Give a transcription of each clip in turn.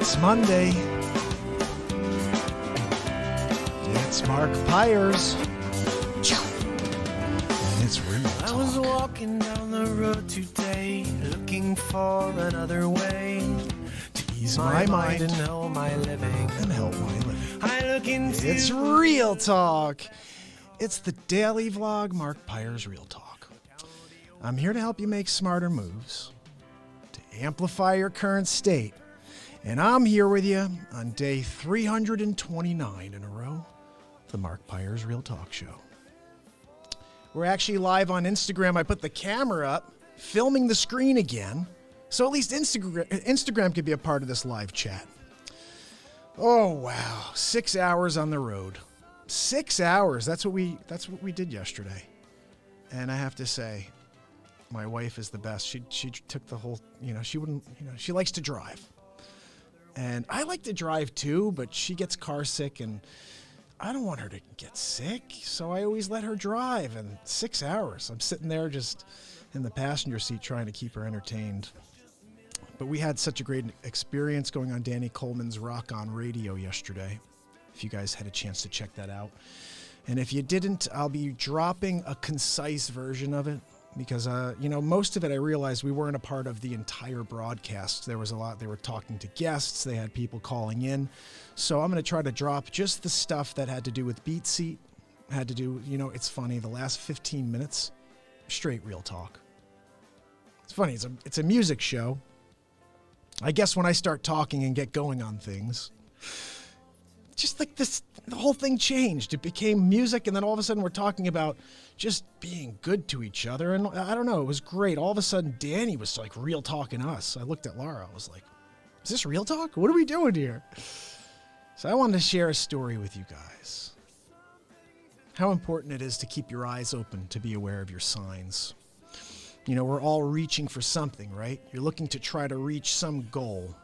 It's Monday. It's Mark Pires. And it's real talk. I was walking down the road today, looking for another way to ease my mind and help my living. I look into It's real talk. It's the daily vlog, Mark Pires Real Talk. I'm here to help you make smarter moves, to amplify your current state. And I'm here with you on day 329 in a row, the Mark Pires Real Talk Show. We're actually live on Instagram. I put the camera up, filming the screen again, so at least Instagram could be a part of this live chat. Oh, wow. 6 hours on the road. 6 hours. That's what we did yesterday. And I have to say, my wife is the best. She took the whole, she likes to drive. And I like to drive too, but she gets car sick and I don't want her to get sick. So I always let her drive. And 6 hours, I'm sitting there just in the passenger seat trying to keep her entertained. But we had such a great experience going on Danny Coleman's Rock On Radio yesterday. If you guys had a chance to check that out. And if you didn't, I'll be dropping a concise version of it because, most of it I realized we weren't a part of the entire broadcast. There was a lot. They were talking to guests. They had people calling in. So I'm going to try to drop just the stuff that had to do with Beat Seat. Had to do, it's funny, the last 15 minutes, straight real talk. It's funny. It's a music show. I guess when I start talking and get going on things, just like this, the whole thing changed. It became music, and then all of a sudden we're talking about just being good to each other. And I don't know, it was great. All of a sudden, Danny was like real talking us. I looked at Laura. I was like, is this real talk? What are we doing here? So I wanted to share a story with you guys. How important it is to keep your eyes open, to be aware of your signs. We're all reaching for something, right? You're looking to try to reach some goal.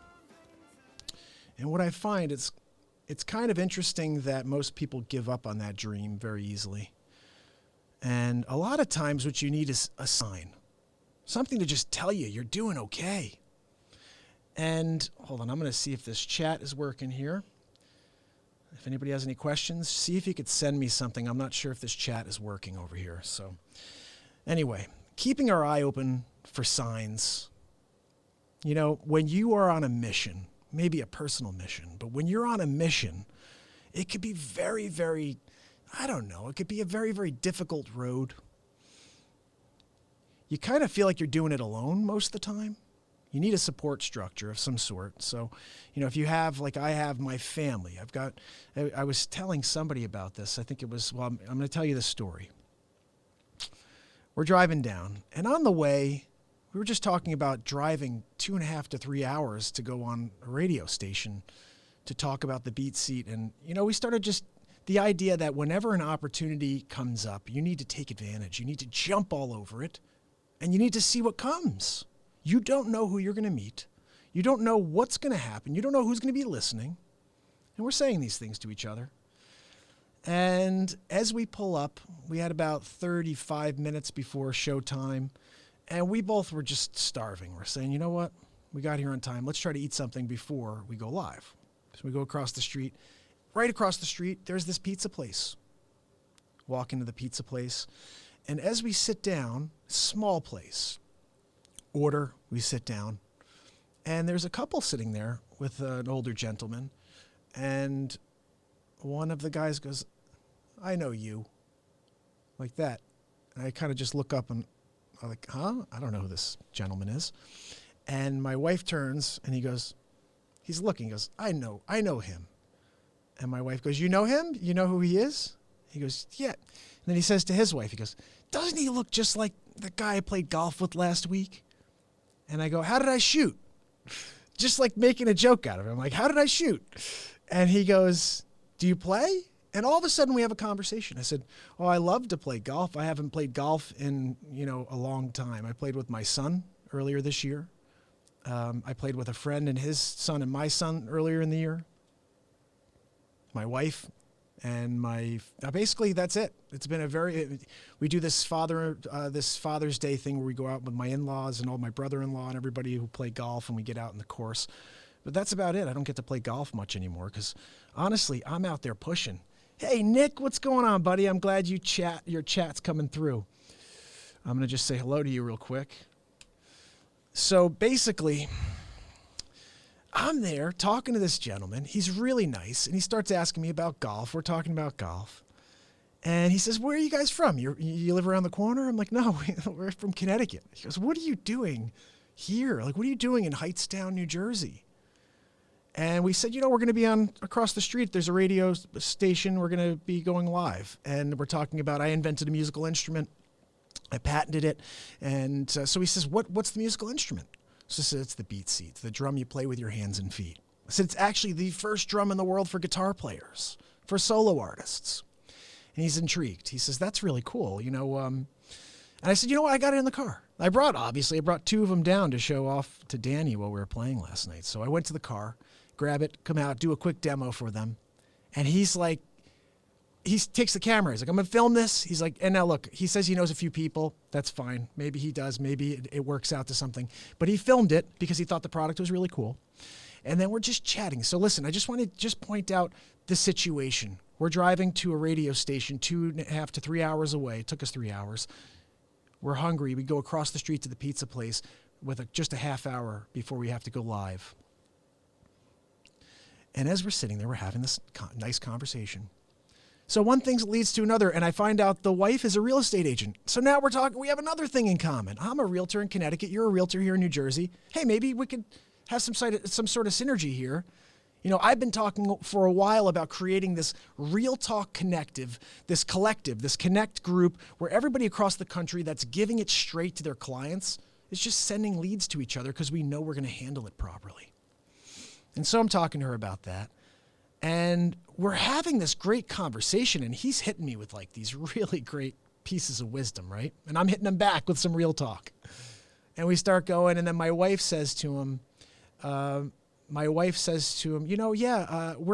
And what I find is, it's kind of interesting that most people give up on that dream very easily. And a lot of times what you need is a sign. Something to just tell you you're doing okay. And hold on, I'm going to see if this chat is working here. If anybody has any questions, see if you could send me something. I'm not sure if this chat is working over here. So anyway, keeping our eye open for signs. When you are on a mission, maybe a personal mission, but when you're on a mission, it could be very, very, it could be a very, very difficult road. You kind of feel like you're doing it alone most of the time. You need a support structure of some sort. So, if you have, like I have my family, I was telling somebody about this. I think it was, I'm going to tell you this story. We're driving down, and on the way, we were just talking about driving 2.5 to 3 hours to go on a radio station to talk about the Beat Seat. And, we started just the idea that whenever an opportunity comes up, you need to take advantage. You need to jump all over it, and you need to see what comes. You don't know who you're going to meet. You don't know what's going to happen. You don't know who's going to be listening. And we're saying these things to each other. And as we pull up, we had about 35 minutes before showtime. And we both were just starving. We're saying, you know what? We got here on time. Let's try to eat something before we go live. So we go across the street. Right across the street, there's this pizza place. Walk into the pizza place. And as we sit down, small place, order, we sit down. And there's a couple sitting there with an older gentleman. And one of the guys goes, I know you. Like that. And I kind of just look up and I'm like, huh? I don't know who this gentleman is. And my wife turns and he's looking, he goes, I know him. And my wife goes, you know him? You know who he is? He goes, yeah. And then he says to his wife, he goes, doesn't he look just like the guy I played golf with last week? And I go, how did I shoot? Just like making a joke out of it. I'm like, how did I shoot? And he goes, do you play? And all of a sudden we have a conversation. I said, oh, I love to play golf. I haven't played golf in, a long time. I played with my son earlier this year. I played with a friend and his son and my son earlier in the year. My wife And basically that's it. It's been we do this Father's Day thing where we go out with my in-laws and all my brother-in-law and everybody who play golf, and we get out in the course. But that's about it. I don't get to play golf much anymore because honestly, I'm out there pushing. Hey, Nick, what's going on, buddy? I'm glad your chat's coming through. I'm going to just say hello to you real quick. So basically, I'm there talking to this gentleman. He's really nice, and he starts asking me about golf. We're talking about golf. And he says, where are you guys from? You live around the corner? I'm like, no, we're from Connecticut. He goes, what are you doing here? Like, what are you doing in Hightstown, New Jersey? And we said, we're going to be on across the street. There's a radio station. We're going to be going live. And we're talking about, I invented a musical instrument. I patented it. And so he says, what's the musical instrument? So I said, it's the beat seat, the drum you play with your hands and feet. I said, it's actually the first drum in the world for guitar players, for solo artists. And he's intrigued. He says, that's really cool. And I said, what? I got it in the car. I brought 2 of them down to show off to Danny while we were playing last night. So I went to the car, grab it, come out, do a quick demo for them. And he's like, he takes the camera. He's like, I'm going to film this. He's like, and now look, he says he knows a few people. That's fine. Maybe he does. Maybe it works out to something. But he filmed it because he thought the product was really cool. And then we're just chatting. So listen, I just want to just point out the situation. We're driving to a radio station 2.5 to 3 hours away. It took us 3 hours. We're hungry. We go across the street to the pizza place with just a half hour before we have to go live. And as we're sitting there, we're having this nice conversation. So one thing leads to another, and I find out the wife is a real estate agent. So now we have another thing in common. I'm a realtor in Connecticut. You're a realtor here in New Jersey. Hey, maybe we could have some sort of synergy here. I've been talking for a while about creating this Real Talk Connective, this collective, this connect group where everybody across the country that's giving it straight to their clients is just sending leads to each other because we know we're going to handle it properly. And so I'm talking to her about that. And we're having this great conversation, and he's hitting me with like these really great pieces of wisdom, right? And I'm hitting him back with some real talk. And we start going, and then my wife says to him, we're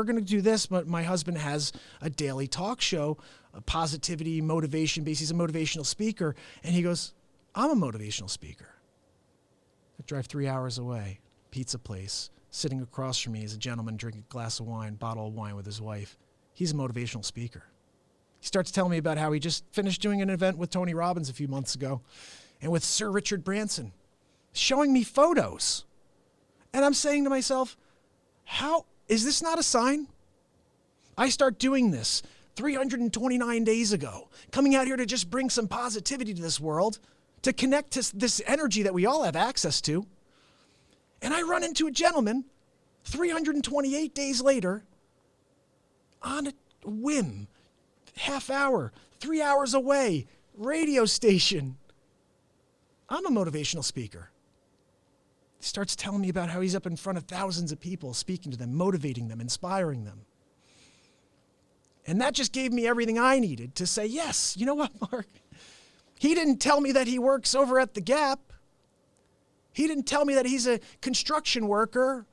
going to do this, but my husband has a daily talk show, a positivity, motivation based. He's a motivational speaker. And he goes, I'm a motivational speaker. I drive 3 hours away, pizza place. Sitting across from me is a gentleman drinking a glass of wine, bottle of wine with his wife. He's a motivational speaker. He starts telling me about how he just finished doing an event with Tony Robbins a few months ago and with Sir Richard Branson, showing me photos. And I'm saying to myself, how is this not a sign? I start doing this 329 days ago, coming out here to just bring some positivity to this world, to connect to this energy that we all have access to. And I run into a gentleman 328 days later on a whim, half hour, 3 hours away, radio station. I'm a motivational speaker. He starts telling me about how he's up in front of thousands of people, speaking to them, motivating them, inspiring them. And that just gave me everything I needed to say, yes, you know what, Mark? He didn't tell me that he works over at the Gap. He didn't tell me that he's a construction worker.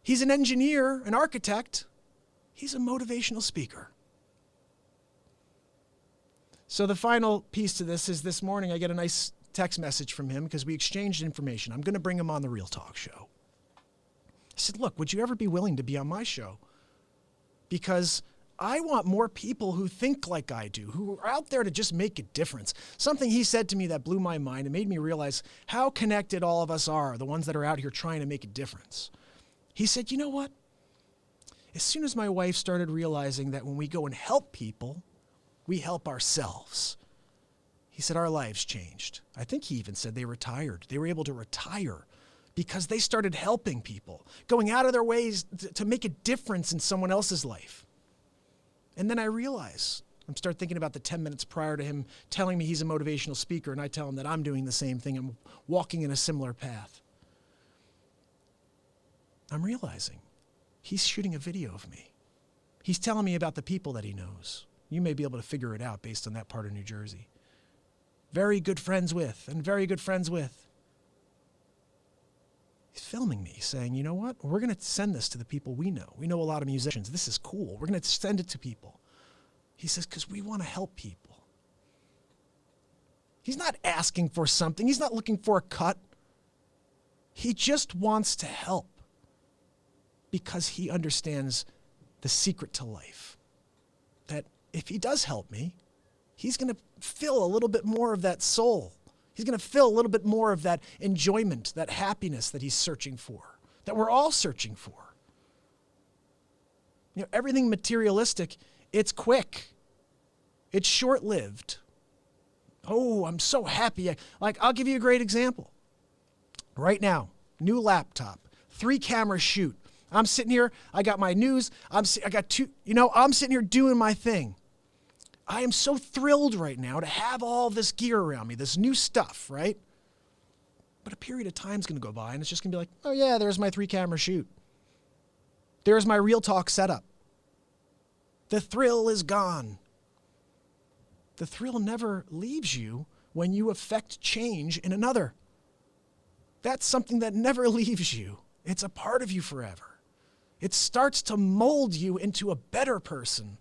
He's an engineer, an architect. He's a motivational speaker. So the final piece to this is this morning I get a nice text message from him because we exchanged information. I'm going to bring him on the Real Talk show. I said, look, would you ever be willing to be on my show? Because I want more people who think like I do, who are out there to just make a difference. Something he said to me that blew my mind and made me realize how connected all of us are, the ones that are out here trying to make a difference. He said, you know what? As soon as my wife started realizing that when we go and help people, we help ourselves. He said, our lives changed. I think he even said they retired. They were able to retire because they started helping people, going out of their ways to make a difference in someone else's life. And then I realize, I start thinking about the 10 minutes prior to him telling me he's a motivational speaker, and I tell him that I'm doing the same thing. I'm walking in a similar path. I'm realizing he's shooting a video of me. He's telling me about the people that he knows. You may be able to figure it out based on that part of New Jersey. Very good friends with, and very good friends with. He's filming me saying, you know what? We're going to send this to the people we know. We know a lot of musicians. This is cool. We're going to send it to people. He says, because we want to help people. He's not asking for something. He's not looking for a cut. He just wants to help because he understands the secret to life. That if he does help me, he's going to fill a little bit more of that soul. He's going to fill a little bit more of that enjoyment, that happiness that he's searching for, that we're all searching for. You know, everything materialistic, it's quick. It's short-lived. Oh, I'm so happy. I'll give you a great example. Right now, new laptop, 3-camera shoot. I'm sitting here, I got my news, I'm sitting here doing my thing. I am so thrilled right now to have all this gear around me, this new stuff, right? But a period of time is going to go by and it's just going to be like, oh yeah, there's my 3-camera shoot. There's my Real Talk setup. The thrill is gone. The thrill never leaves you when you affect change in another. That's something that never leaves you. It's a part of you forever. It starts to mold you into a better person.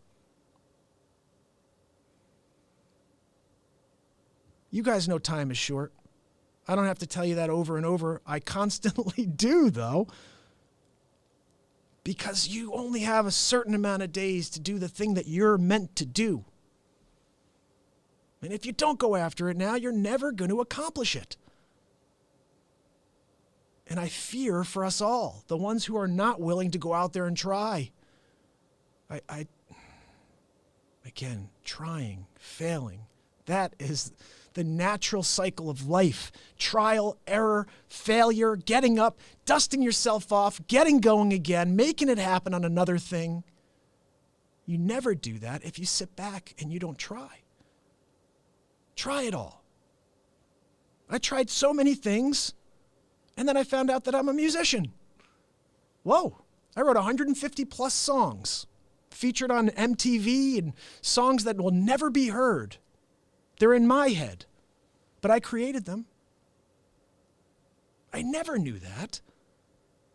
You guys know time is short. I don't have to tell you that over and over. I constantly do, though, because you only have a certain amount of days to do the thing that you're meant to do. And if you don't go after it now, you're never going to accomplish it. And I fear for us all, the ones who are not willing to go out there and try. Again, trying, failing, that is the natural cycle of life. Trial, error, failure, getting up, dusting yourself off, getting going again, making it happen on another thing. You never do that if you sit back and you don't try. Try it all. I tried so many things, and then I found out that I'm a musician. Whoa, I wrote 150 plus songs, featured on MTV, and songs that will never be heard. They're in my head, but I created them. I never knew that.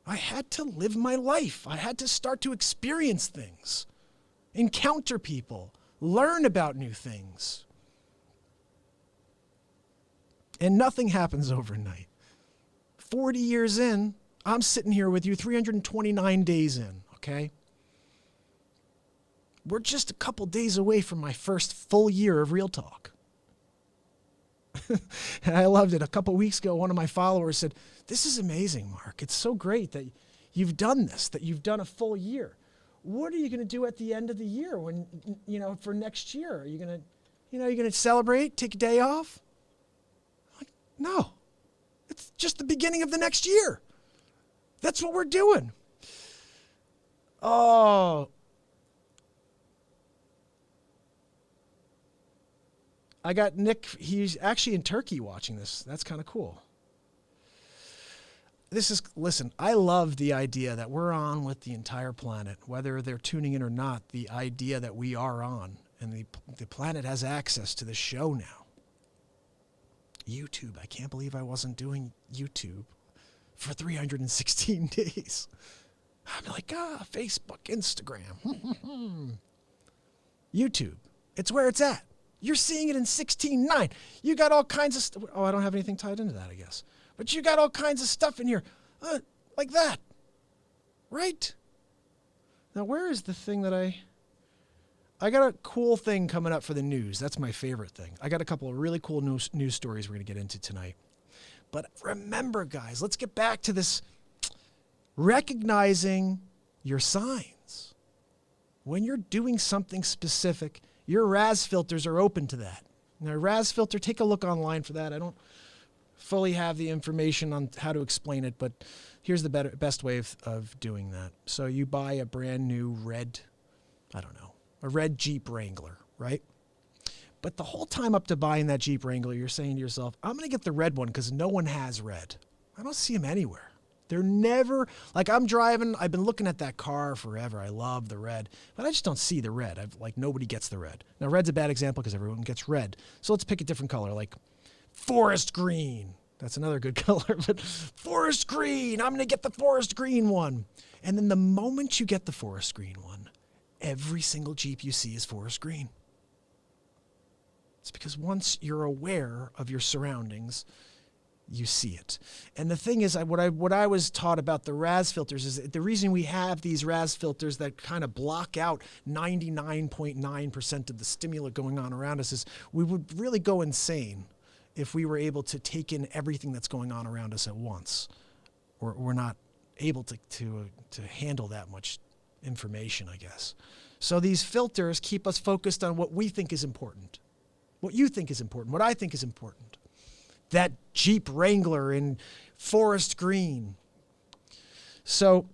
I had to live my life. I had to start to experience things, encounter people, learn about new things. And nothing happens overnight. 40 years in, I'm sitting here with you 329 days in, okay? We're just a couple days away from my first full year of Real Talk. And I loved it. A couple weeks ago, one of my followers said, "This is amazing, Mark. It's so great that you've done this, that you've done a full year. What are you going to do at the end of the year when, for next year? Are you going to, you're going to celebrate, take a day off?" No, it's just the beginning of the next year. That's what we're doing. Oh, I got Nick. He's actually in Turkey watching this. That's kind of cool. Listen, I love the idea that we're on with the entire planet, whether they're tuning in or not, the idea that we are on and the planet has access to the show now. YouTube. I can't believe I wasn't doing YouTube for 316 days. I'm like, Facebook, Instagram. YouTube. It's where it's at. You're seeing it in 16:9. You got all kinds of stuff. Oh, I don't have anything tied into that, I guess. But you got all kinds of stuff in here. Like that. Right? Now, where is the thing that I got a cool thing coming up for the news. That's my favorite thing. I got a couple of really cool news stories we're going to get into tonight. But remember, guys, let's get back to this recognizing your signs. When you're doing something specific, your RAS filters are open to that. Now, RAS filter, take a look online for that. I don't fully have the information on how to explain it, but here's the best way of doing that. So you buy a brand new a red Jeep Wrangler, right? But the whole time up to buying that Jeep Wrangler, you're saying to yourself, I'm going to get the red one because no one has red. I don't see them anywhere. They're never, I'm driving, I've been looking at that car forever. I love the red, but I just don't see the red. Nobody gets the red. Now, red's a bad example because everyone gets red. So let's pick a different color, like forest green. That's another good color, but forest green. I'm going to get the forest green one. And then the moment you get the forest green one, every single Jeep you see is forest green. It's because once you're aware of your surroundings, you see it. And the thing is, what I was taught about the RAS filters is the reason we have these RAS filters that kind of block out 99.9% of the stimuli going on around us is we would really go insane if we were able to take in everything that's going on around us at once. We're not able to handle that much information, I guess. So these filters keep us focused on what we think is important, what you think is important, what I think is important. That Jeep Wrangler in forest green. So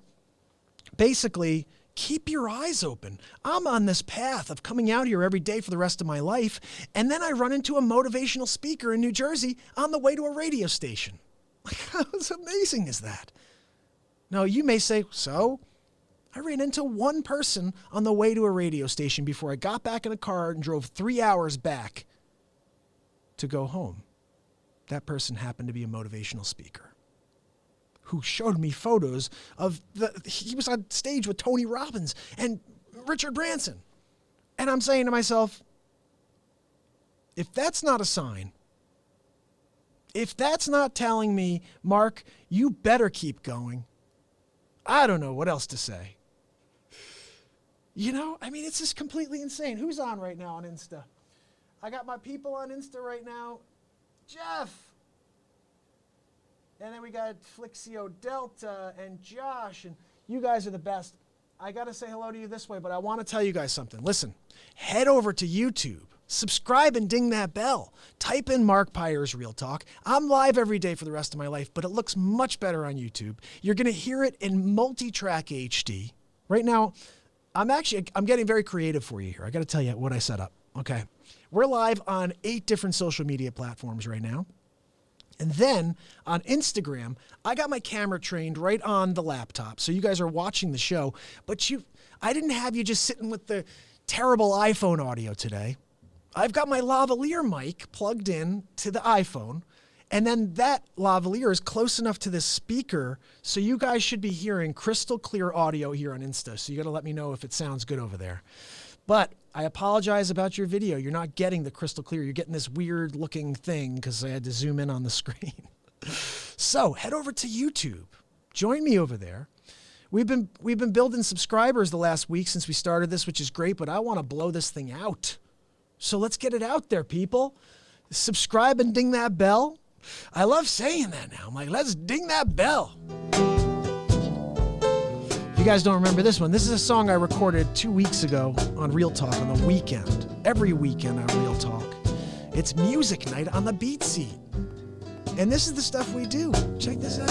basically, keep your eyes open. I'm on this path of coming out here every day for the rest of my life, and then I run into a motivational speaker in New Jersey on the way to a radio station. Like, how amazing is that? Now, you may say, so? I ran into one person on the way to a radio station before I got back in a car and drove 3 hours back to go home. That person happened to be a motivational speaker who showed me photos of he was on stage with Tony Robbins and Richard Branson. And I'm saying to myself, if that's not a sign, if that's not telling me, Mark, you better keep going, I don't know what else to say. You know, I mean, it's just completely insane. Who's on right now on Insta? I got my people on Insta right now. Jeff. And then we got Flixio Delta and Josh, and you guys are the best. I got to say hello to you this way, but I want to tell you guys something. Listen, head over to YouTube, subscribe and ding that bell. Type in Mark Pires Real Talk. I'm live every day for the rest of my life, but it looks much better on YouTube. You're going to hear it in multi-track HD. Right now, I'm getting very creative for you here. I got to tell you what I set up. Okay. We're live on 8 different social media platforms right now. And then on Instagram, I got my camera trained right on the laptop. So you guys are watching the show, but I didn't have you just sitting with the terrible iPhone audio today. I've got my lavalier mic plugged in to the iPhone, and then that lavalier is close enough to the speaker, so you guys should be hearing crystal clear audio here on Insta. So you got to let me know if it sounds good over there. But I apologize about your video. You're not getting the crystal clear. You're getting this weird looking thing because I had to zoom in on the screen. So head over to YouTube. Join me over there. We've been building subscribers the last week since we started this, which is great, but I want to blow this thing out. So let's get it out there, people. Subscribe and ding that bell. I love saying that now. I'm like, let's ding that bell. If you guys don't remember this one, this is a song I recorded 2 weeks ago on Real Talk on the weekend. Every weekend on Real Talk. It's music night on the Beat Seat. And this is the stuff we do. Check this out.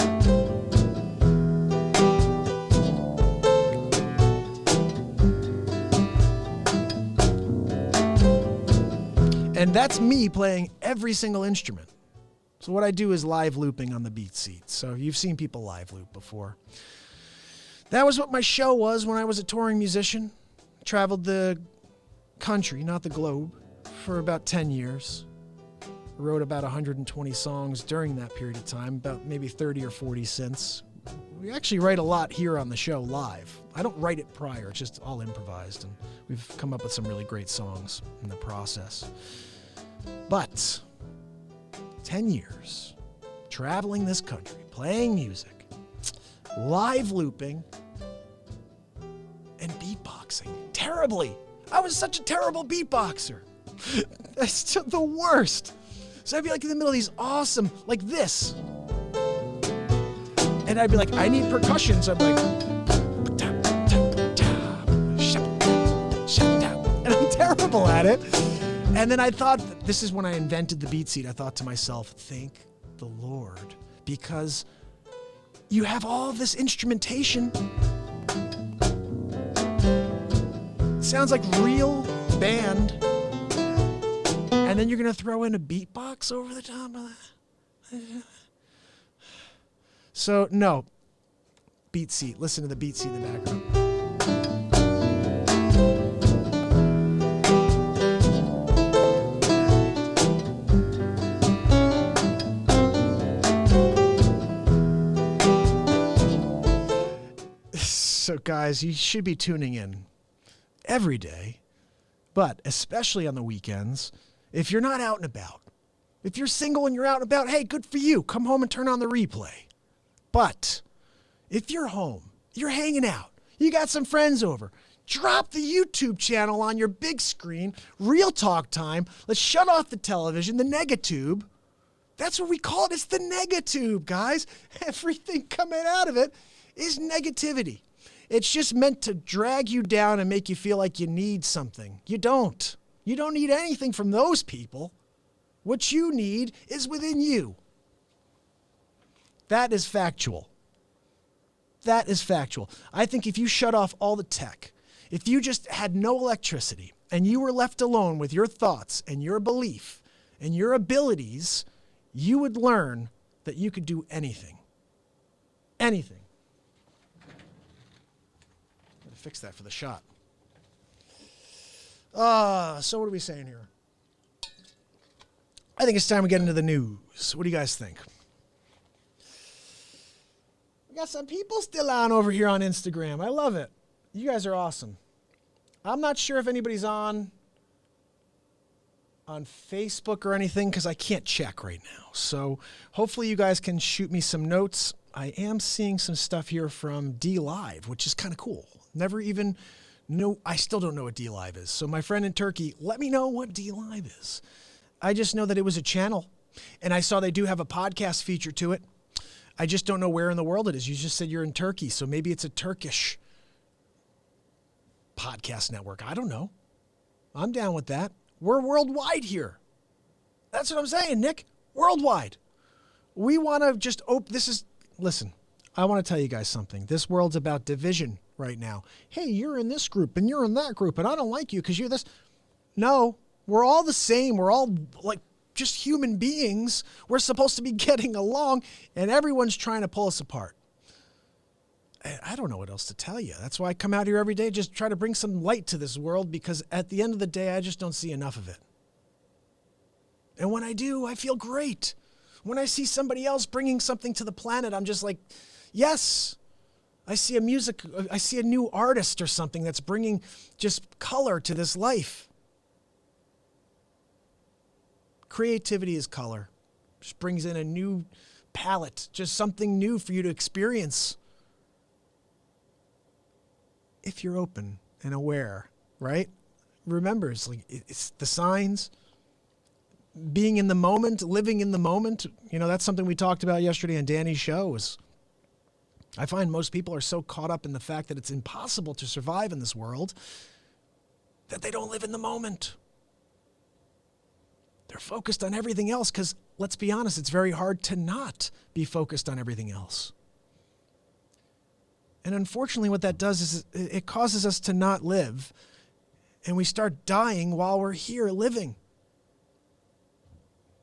And that's me playing every single instrument. So what I do is live looping on the Beat Seat. So you've seen people live loop before. That was what my show was when I was a touring musician. Traveled the country, not the globe, for about 10 years. Wrote about 120 songs during that period of time, about maybe 30 or 40 since. We actually write a lot here on the show live. I don't write it prior, it's just all improvised, and we've come up with some really great songs in the process. But 10 years, traveling this country, playing music, live looping, and beatboxing. Terribly. I was such a terrible beatboxer. That's the worst. So I'd be like in the middle of these awesome, like this. And I'd be like, I need percussion. So I'd be like, and I'm terrible at it. And then I thought, this is when I invented the Beat Seat. I thought to myself, thank the Lord, because you have all this instrumentation. It sounds like real band. And then you're going to throw in a beatbox over the top of that? So, no. Beat Seat. Listen to the Beat Seat in the background. So guys, you should be tuning in every day, but especially on the weekends, if you're not out and about. If you're single and you're out and about, hey, good for you. Come home and turn on the replay. But if you're home, you're hanging out, you got some friends over, drop the YouTube channel on your big screen, real talk time. Let's shut off the television, the negatube. That's what we call it. It's the negatube, guys. Everything coming out of it is negativity. It's just meant to drag you down and make you feel like you need something. You don't. You don't need anything from those people. What you need is within you. That is factual. That is factual. I think if you shut off all the tech, if you just had no electricity and you were left alone with your thoughts and your belief and your abilities, you would learn that you could do anything. Anything. Gotta fix that for the shot. So what are we saying here? I think it's time we get into the news. What do you guys think? We got some people still on over here on Instagram. I love it. You guys are awesome. I'm not sure if anybody's on Facebook or anything because I can't check right now. So hopefully you guys can shoot me some notes. I am seeing some stuff here from D Live, which is kind of cool. Never even know. I still don't know what D Live is. So my friend in Turkey, let me know what D Live is. I just know that it was a channel, and I saw they do have a podcast feature to it. I just don't know where in the world it is. You just said you're in Turkey, so maybe it's a Turkish podcast network. I don't know. I'm down with that. We're worldwide here. That's what I'm saying, Nick. Worldwide. We want to just listen, I want to tell you guys something. This world's about division right now. Hey, you're in this group and you're in that group and I don't like you because you're this. No, we're all the same. We're all like just human beings. We're supposed to be getting along and everyone's trying to pull us apart. I don't know what else to tell you. That's why I come out here every day, just try to bring some light to this world because at the end of the day, I just don't see enough of it. And when I do, I feel great. When I see somebody else bringing something to the planet, I'm just like, yes, I see a new artist or something that's bringing just color to this life. Creativity is color. Just brings in a new palette, just something new for you to experience. If you're open and aware, right? Remember, it's the signs, being in the moment, living in the moment. You know, that's something we talked about yesterday on Danny's show. I find most people are so caught up in the fact that it's impossible to survive in this world that they don't live in the moment. They're focused on everything else because, let's be honest, it's very hard to not be focused on everything else. And unfortunately, what that does is it causes us to not live, and we start dying while we're here living.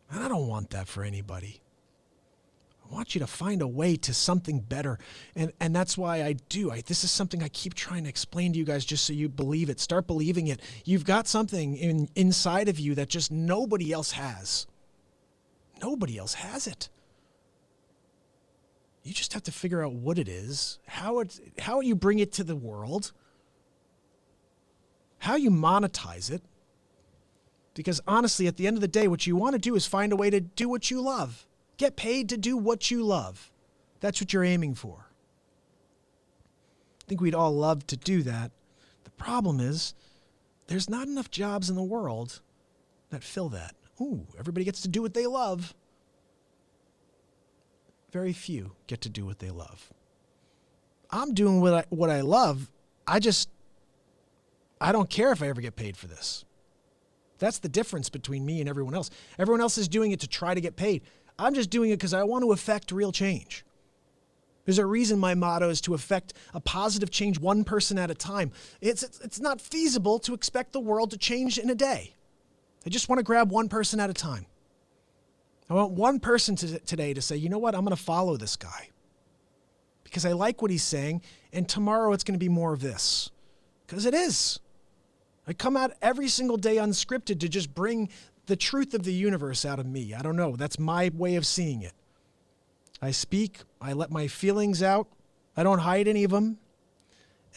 And I don't want that for anybody. I want you to find a way to something better. And that's why this is something I keep trying to explain to you guys just so you believe it. Start believing it. You've got something inside of you that just nobody else has. Nobody else has it. You just have to figure out what it is, how you bring it to the world, how you monetize it. Because honestly, at the end of the day, what you want to do is find a way to do what you love. Get paid to do what you love. That's what you're aiming for. I think we'd all love to do that. The problem is there's not enough jobs in the world that fill that. Ooh, everybody gets to do what they love. Very few get to do what they love. I'm doing what I love. I don't care if I ever get paid for this. That's the difference between me and everyone else. Everyone else is doing it to try to get paid. I'm just doing it because I want to affect real change. There's a reason my motto is to affect a positive change one person at a time. It's not feasible to expect the world to change in a day. I just want to grab one person at a time. I want one person today to say, you know what, I'm going to follow this guy because I like what he's saying, and tomorrow it's going to be more of this. Because it is. I come out every single day unscripted to just bring the truth of the universe out of me. I don't know. That's my way of seeing it. I speak. I let my feelings out. I don't hide any of them.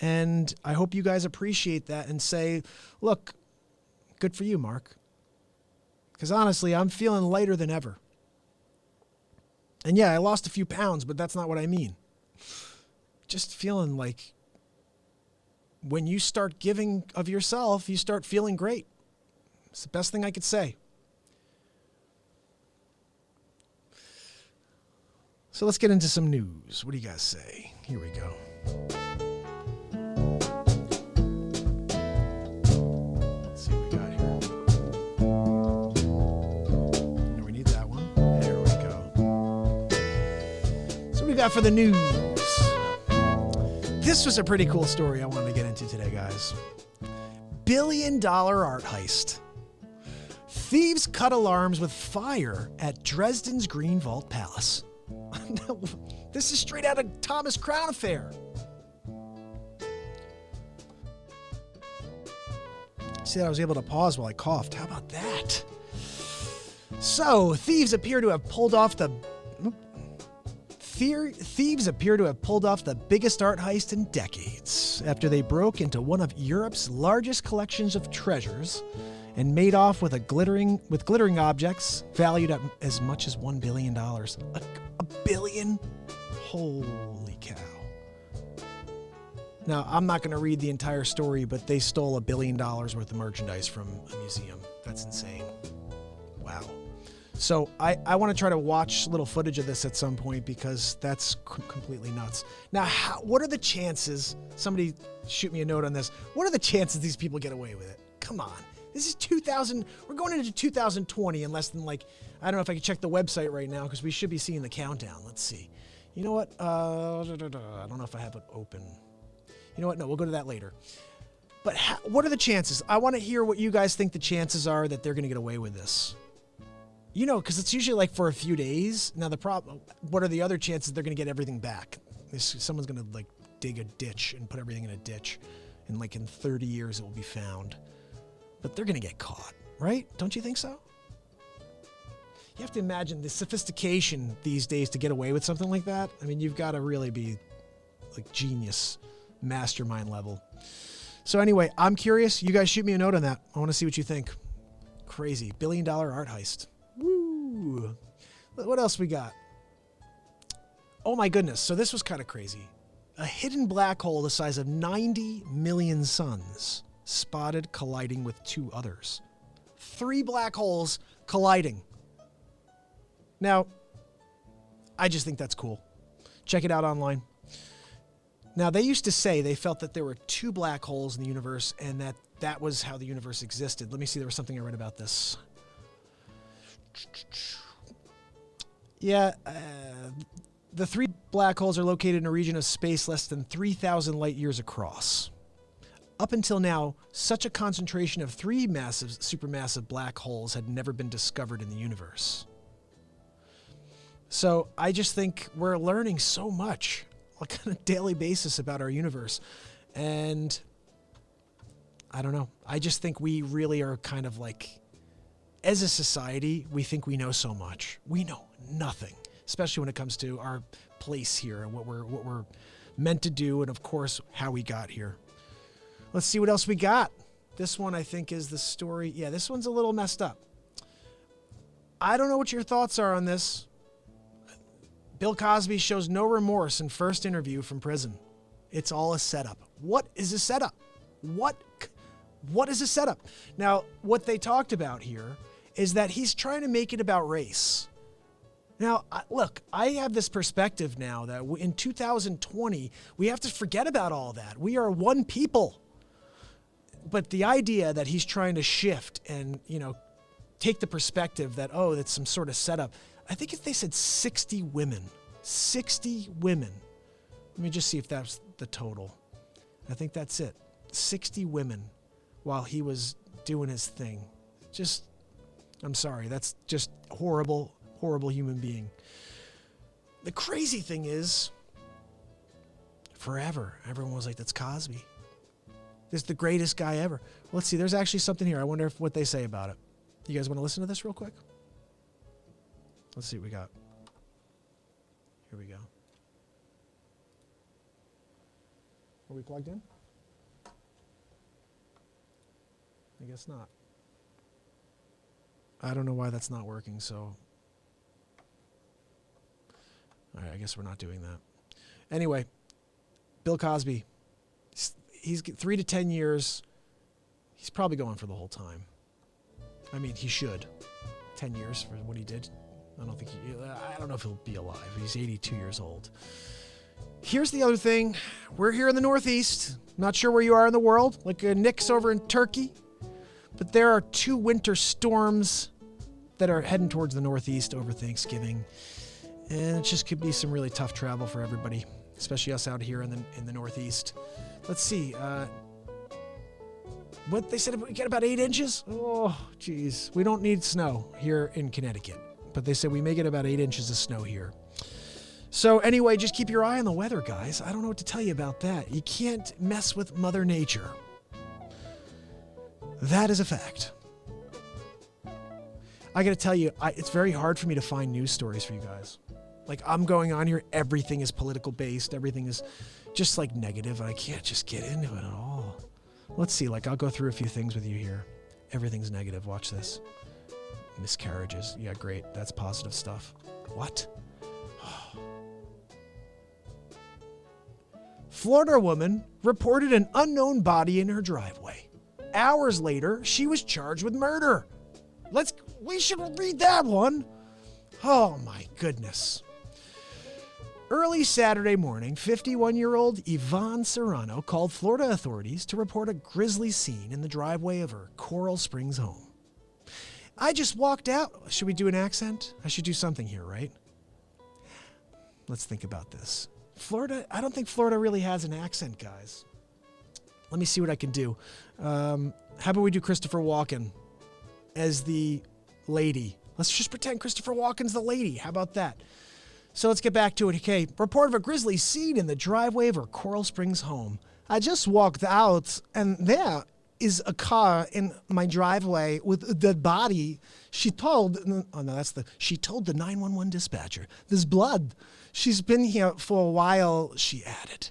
And I hope you guys appreciate that and say, look, good for you, Mark. Because honestly, I'm feeling lighter than ever. And yeah, I lost a few pounds, but that's not what I mean. Just feeling like when you start giving of yourself, you start feeling great. It's the best thing I could say. So let's get into some news. What do you guys say? Here we go. Let's see what we got here. No, we need that one. There we go. So what we got for the news? This was a pretty cool story I wanted to get into today, guys. $1 billion art heist. Thieves cut alarms with fire at Dresden's Green Vault Palace. This is straight out of Thomas Crown Affair. See, I was able to pause while I coughed. How about that? So, thieves appear to have pulled off the biggest art heist in decades after they broke into one of Europe's largest collections of treasures and made off with glittering objects valued at as much as $1 billion. A billion? Holy cow. Now, I'm not going to read the entire story, but they stole $1 billion worth of merchandise from a museum. That's insane. Wow. So I want to try to watch little footage of this at some point because that's completely nuts. Now, what are the chances, somebody shoot me a note on this, what are the chances these people get away with it? Come on. This is 2000, we're going into 2020 in less than I don't know if I can check the website right now because we should be seeing the countdown. Let's see. You know what? I don't know if I have it open. You know what? No, we'll go to that later. But what are the chances? I want to hear what you guys think the chances are that they're going to get away with this. You know, because it's usually for a few days. Now, the problem, what are the other chances they're going to get everything back? Someone's going to dig a ditch and put everything in a ditch. And in 30 years, it will be found. But they're going to get caught, right? Don't you think so? You have to imagine the sophistication these days to get away with something like that. I mean, you've got to really be genius, mastermind level. So anyway, I'm curious. You guys shoot me a note on that. I want to see what you think. Crazy. $1 billion art heist. Woo. What else we got? Oh my goodness. So this was kind of crazy. A hidden black hole the size of 90 million suns spotted colliding with two others. 3 black holes colliding. Now, I just think that's cool. Check it out online. Now, they used to say they felt that there were 2 black holes in the universe and that was how the universe existed. Let me see, there was something I read about this. Yeah, the 3 black holes are located in a region of space less than 3,000 light years across. Up until now, such a concentration of 3 supermassive black holes had never been discovered in the universe. So I just think we're learning so much on a daily basis about our universe. And I don't know. I just think we really are kind of as a society, we think we know so much. We know nothing, especially when it comes to our place here and what we're meant to do and, of course, how we got here. Let's see what else we got. This one, I think, is the story. Yeah, this one's a little messed up. I don't know what your thoughts are on this. Bill Cosby shows no remorse in first interview from prison. It's all a setup. What is a setup? What is a setup? Now, what they talked about here is that he's trying to make it about race. Now, look, I have this perspective now that in 2020, we have to forget about all that. We are one people. But the idea that he's trying to shift and, take the perspective that, that's some sort of setup. I think they said 60 women. 60 women. Let me just see if that's the total. I think that's it. 60 women while he was doing his thing. I'm sorry. That's just horrible, horrible human being. The crazy thing is, forever, everyone was like, that's Cosby. This is the greatest guy ever. Let's see. There's actually something here. I wonder what they say about it. You guys want to listen to this real quick? Let's see what we got. Here we go. Are we plugged in? I guess not. I don't know why that's not working, so. All right, I guess we're not doing that. Anyway, Bill Cosby. He's 3 to 10 years. He's probably going for the whole time. I mean, he should. 10 years for what he did. I don't know if he'll be alive. He's 82 years old. Here's the other thing. We're here in the Northeast. Not sure where you are in the world, like Nick's over in Turkey. But there are 2 winter storms that are heading towards the Northeast over Thanksgiving. And it just could be some really tough travel for everybody, especially us out here in the Northeast. Let's see. What they said, we get about 8 inches? Oh, geez. We don't need snow here in Connecticut. But they said we may get about 8 inches of snow here. So anyway, just keep your eye on the weather, guys. I don't know what to tell you about that. You can't mess with Mother Nature. That is a fact. I got to tell you, it's very hard for me to find news stories for you guys. Like, I'm going on here, everything is political based, everything is just like negative, and I can't just get into it at all. Let's see, like, I'll go through a few things with you here. Everything's negative, watch this. Miscarriages, yeah, great, that's positive stuff. What? Florida woman reported an unknown body in her driveway. Hours later, she was charged with murder. We should read that one. Oh my goodness. Early Saturday morning, 51-year-old Yvonne Serrano called Florida authorities to report a grisly scene in the driveway of her Coral Springs home. I just walked out. Should we do an accent? I should do something here, right? Let's think about this. Florida, I don't think Florida really has an accent, guys. Let me see what I can do. How about we do Christopher Walken as the lady? Let's just pretend Christopher Walken's the lady. How about that? So let's get back to it. Okay, report of a grisly scene in the driveway of her Coral Springs home. I just walked out, and there is a car in my driveway with a dead body. She told the 911 dispatcher, "There's blood. She's been here for a while," she added.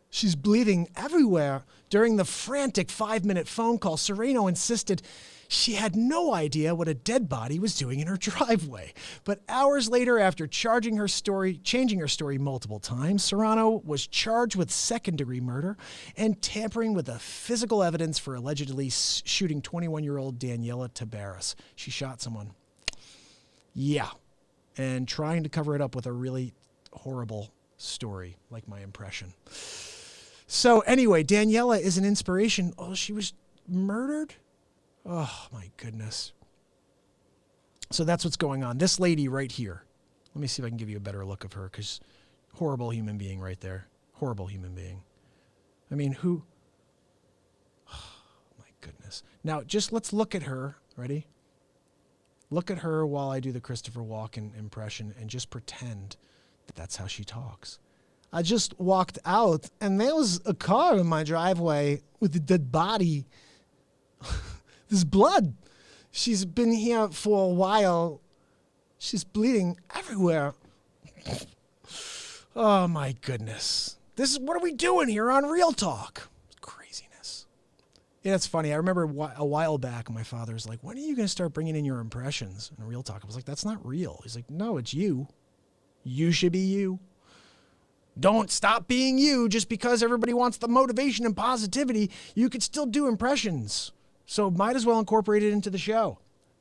"She's bleeding everywhere." During the frantic 5-minute phone call, Serrano insisted she had no idea what a dead body was doing in her driveway. But hours later, after changing her story multiple times, Serrano was charged with second-degree murder and tampering with the physical evidence for allegedly shooting 21-year-old Daniela Tabares. She shot someone. Yeah. And trying to cover it up with a really horrible story, like my impression. So anyway, Daniela is an inspiration. Oh, she was murdered? Oh, my goodness. So that's what's going on. This lady right here. Let me see if I can give you a better look of her, because horrible human being right there. Horrible human being. I mean, who? Oh, my goodness. Now, just let's look at her. Ready? Look at her while I do the Christopher Walken impression and just pretend that that's how she talks. I just walked out, and there was a car in my driveway with a dead body. There's blood. She's been here for a while. She's bleeding everywhere. Oh, my goodness. What are we doing here on Real Talk? Craziness. Yeah, it's funny. I remember a while back, my father's like, "When are you going to start bringing in your impressions in Real Talk?" I was like, "That's not real." He's like, "No, it's you. You should be you. Don't stop being you just because everybody wants the motivation and positivity. You could still do impressions. So might as well incorporate it into the show."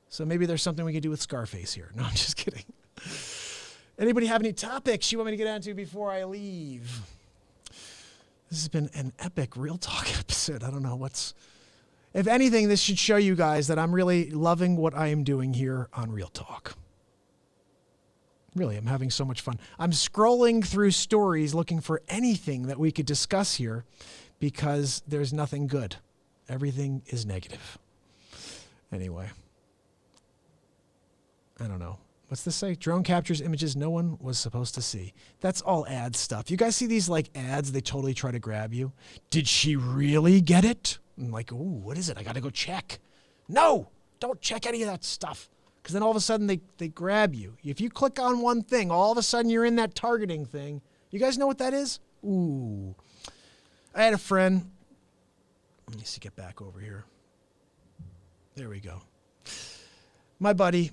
So maybe there's something we could do with Scarface here. No, I'm just kidding. Anybody have any topics you want me to get onto before I leave? This has been an epic Real Talk episode. I don't know if anything, this should show you guys that I'm really loving what I am doing here on Real Talk. Really, I'm having so much fun. I'm scrolling through stories looking for anything that we could discuss here because there's nothing good. Everything is negative. Anyway. I don't know. What's this say? Drone captures images no one was supposed to see. That's all ad stuff. You guys see these like ads? They totally try to grab you. Did she really get it? I'm like, ooh, what is it? I got to go check. No, don't check any of that stuff. Because then all of a sudden they grab you. If you click on one thing, all of a sudden you're in that targeting thing. You guys know what that is? Ooh. I had a friend. Let me see, get back over here. There we go. My buddy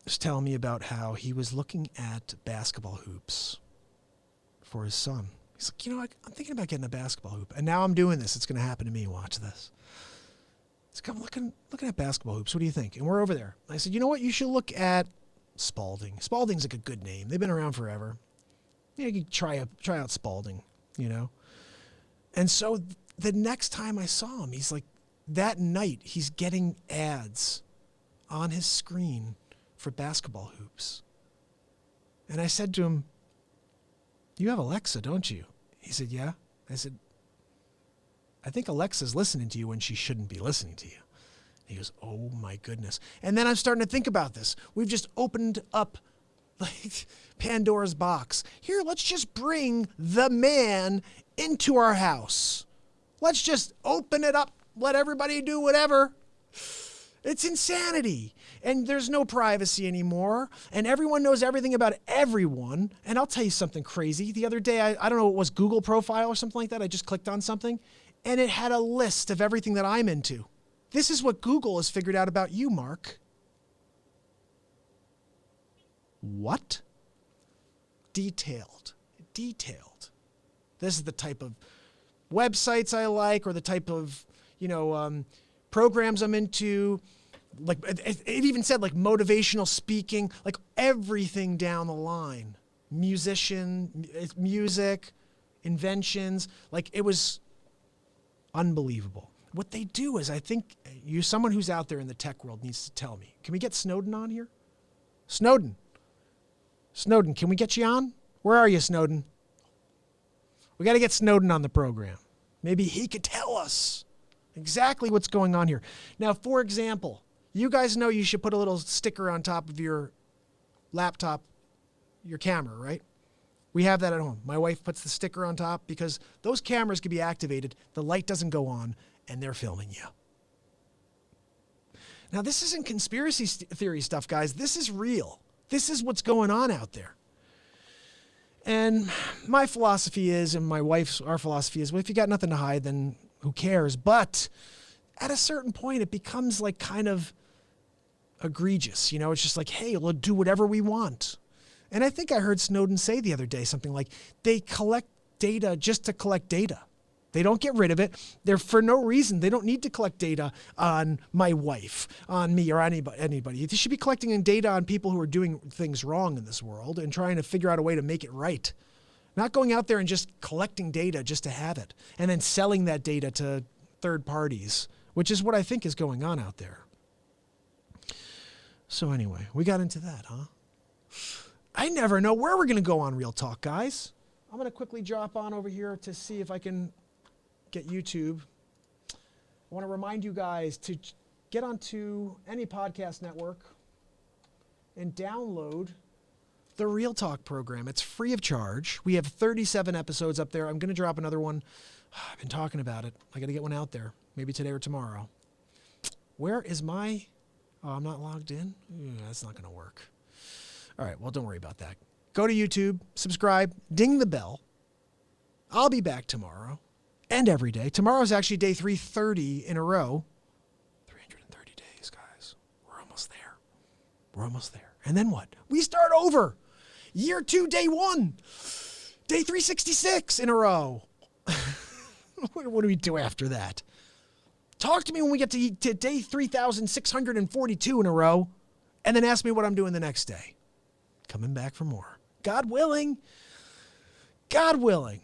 was telling me about how he was looking at basketball hoops for his son. He's like, I'm thinking about getting a basketball hoop. And now I'm doing this. It's going to happen to me. Watch this. He's like, I'm looking at basketball hoops. What do you think? And we're over there. I said, you know what? You should look at Spalding. Spalding's like a good name. They've been around forever. You can try out Spalding, And so the next time I saw him, he's like, that night, he's getting ads on his screen for basketball hoops. And I said to him, you have Alexa, don't you? He said, yeah. I said, I think Alexa's listening to you when she shouldn't be listening to you. He goes, oh my goodness. And then I'm starting to think about this. We've just opened up like Pandora's box. Here, let's just bring the man into our house. Let's just open it up. Let everybody do whatever. It's insanity. And there's no privacy anymore. And everyone knows everything about everyone. And I'll tell you something crazy. The other day, I don't know, it was Google profile or something like that. I just clicked on something and it had a list of everything that I'm into. This is what Google has figured out about you, Mark. What? Detailed. This is the type of websites I like, or the type of, programs I'm into. Like it even said like motivational speaking, like everything down the line. Music, inventions, like it was unbelievable. What they do is, I think someone who's out there in the tech world needs to tell me. Can we get Snowden on here? Snowden, can we get you on? Where are you, Snowden? We got to get Snowden on the program. Maybe he could tell us exactly what's going on here. Now, for example, you guys know you should put a little sticker on top of your laptop, your camera, right? We have that at home. My wife puts the sticker on top because those cameras can be activated, the light doesn't go on, and they're filming you. Now, this isn't conspiracy theory stuff, guys. This is real. This is what's going on out there. And my philosophy is, and our philosophy is, well, if you got nothing to hide, then who cares? But at a certain point, it becomes like kind of egregious. It's just like, hey, we'll do whatever we want. And I think I heard Snowden say the other day something like they collect data just to collect data. They don't get rid of it. They're for no reason. They don't need to collect data on my wife, on me, or anybody. They should be collecting data on people who are doing things wrong in this world and trying to figure out a way to make it right. Not going out there and just collecting data just to have it and then selling that data to third parties, which is what I think is going on out there. So anyway, we got into that, huh? I never know where we're going to go on Real Talk, guys. I'm going to quickly drop on over here to see if I can get YouTube. I want to remind you guys to get onto any podcast network and download the Real Talk program. It's free of charge. We have 37 episodes up there. I'm going to drop another one. I've been talking about it. I got to get one out there, maybe today or tomorrow. Where is my... Oh, I'm not logged in? That's not going to work. All right, well, don't worry about that. Go to YouTube, subscribe, ding the bell. I'll be back tomorrow and every day. Tomorrow's actually day 330 in a row. 330 days, guys. We're almost there. And then what? We start over. Year 2, day 1. Day 366 in a row. What do we do after that? Talk to me when we get to day 3,642 in a row, and then ask me what I'm doing the next day. Coming back for more. God willing. God willing.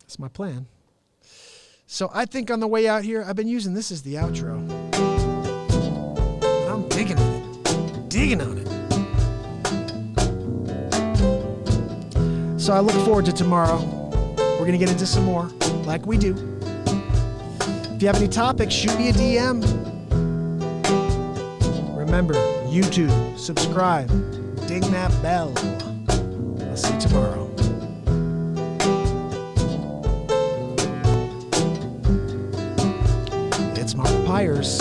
That's my plan. So I think on the way out here, I've been using this as the outro. I'm digging on it. Digging on it. So I look forward to tomorrow. We're going to get into some more, like we do. If you have any topics, shoot me a DM. Remember, YouTube, subscribe, ding that bell. I'll see you tomorrow. It's Mark Pires.